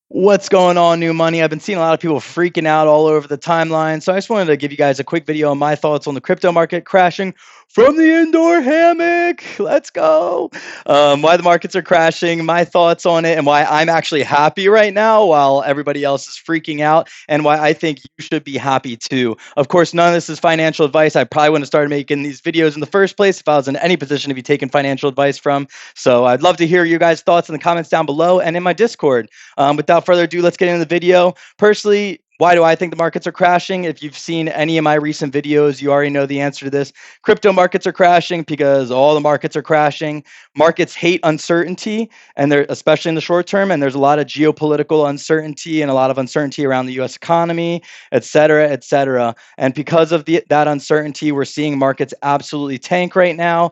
What's going on, new money? I've been seeing a lot of people freaking out all over the timeline. So I just wanted to give you guys a quick video on my thoughts on the crypto market crashing from the indoor hammock. Let's go. Why the markets are crashing, my thoughts on it, and why I'm actually happy right now while everybody else is freaking out, and why I think you should be happy too. Of course, none of this is financial advice. I probably wouldn't have started making these videos in the first place if I was in any position to be taking financial advice from. So I'd love to hear your guys' thoughts in the comments down below and in my Discord. Without further ado, let's get into the video. Personally, why do I think the markets are crashing? If you've seen any of my recent videos, you already know the answer to this. Crypto markets are crashing because all the markets are crashing. Markets hate uncertainty, and they're especially in the short term. And there's a lot of geopolitical uncertainty and a lot of uncertainty around the U.S. economy, et cetera, et cetera. And because of that uncertainty, we're seeing markets absolutely tank right now.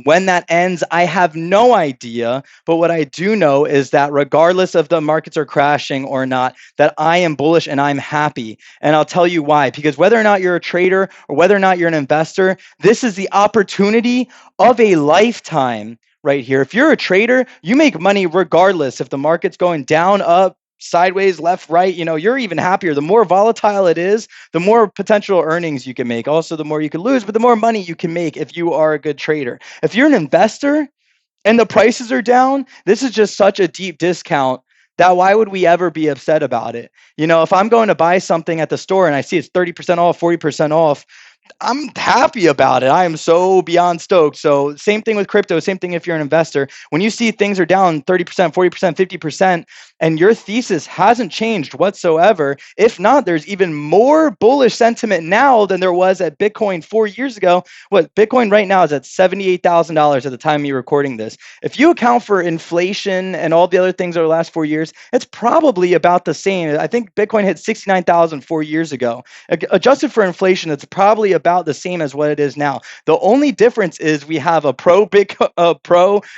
When that ends, I have no idea. But what I do know is that regardless of the markets are crashing or not, that I am bullish and I'm happy. And I'll tell you why. Because whether or not you're a trader or whether or not you're an investor, this is the opportunity of a lifetime right here. If you're a trader, you make money regardless if the market's going down, up, sideways, left, right. You're even happier. The more volatile it is, the more potential earnings you can make. Also, the more you can lose, but the more money you can make if you are a good trader. If you're an investor, and the prices are down, this is just such a deep discount that why would we ever be upset about it? If I'm going to buy something at the store and I see it's 30% off, 40% off, I'm happy about it. I am so beyond stoked. So same thing with crypto, same thing if you're an investor. When you see things are down 30%, 40%, 50%, and your thesis hasn't changed whatsoever, if not, there's even more bullish sentiment now than there was at Bitcoin 4 years ago. What Bitcoin right now is at $78,000 at the time of me recording this. If you account for inflation and all the other things over the last 4 years, it's probably about the same. I think Bitcoin hit 69,000 4 years ago. Adjusted for inflation, it's probably about the same as what it is now. The only difference is we have a pro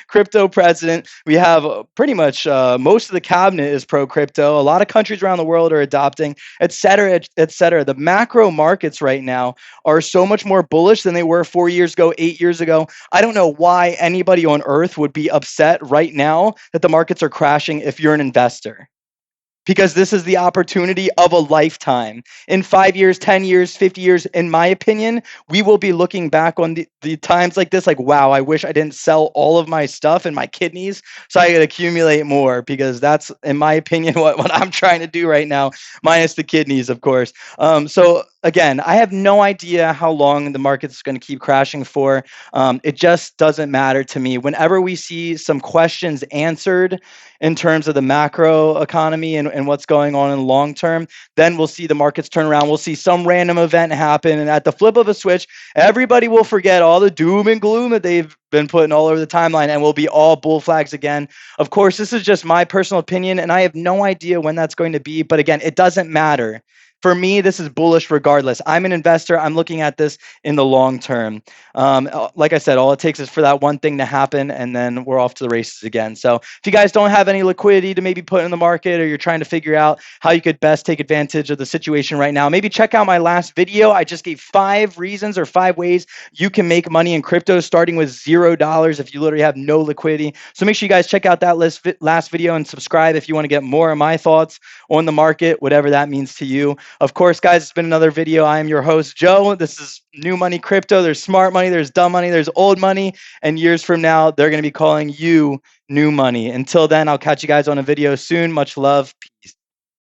crypto president. We have pretty much most of the cabinet is pro crypto. A lot of countries around the world are adopting, et cetera, et cetera. The macro markets right now are so much more bullish than they were 4 years ago, 8 years ago. I don't know why anybody on earth would be upset right now that the markets are crashing if you're an investor, because this is the opportunity of a lifetime. In 5 years, 10 years, 50 years, in my opinion, we will be looking back on the times like this like, wow, I wish I didn't sell all of my stuff and my kidneys so I could accumulate more, because that's, in my opinion, what I'm trying to do right now, minus the kidneys, of course. So again, I have no idea how long the market's going to keep crashing for. It just doesn't matter to me. Whenever we see some questions answered in terms of the macro economy and what's going on in the long term, then we'll see the markets turn around. We'll see some random event happen, and at the flip of a switch, everybody will forget all the doom and gloom that they've been putting all over the timeline, and we'll be all bull flags again. Of course, this is just my personal opinion, and I have no idea when that's going to be. But again, it doesn't matter. For me, this is bullish regardless. I'm an investor. I'm looking at this in the long term. Like I said, all it takes is for that one thing to happen, and then we're off to the races again. So if you guys don't have any liquidity to maybe put in the market, or you're trying to figure out how you could best take advantage of the situation right now, maybe check out my last video. I just gave 5 reasons or 5 ways you can make money in crypto starting with $0 if you literally have no liquidity. So make sure you guys check out that last video and subscribe if you want to get more of my thoughts on the market, whatever that means to you. Of course, guys, it's been another video. I am your host, Joe. This is New Money Crypto. There's smart money, there's dumb money, there's old money, and years from now, they're going to be calling you new money. Until then, I'll catch you guys on a video soon. Much love. Peace.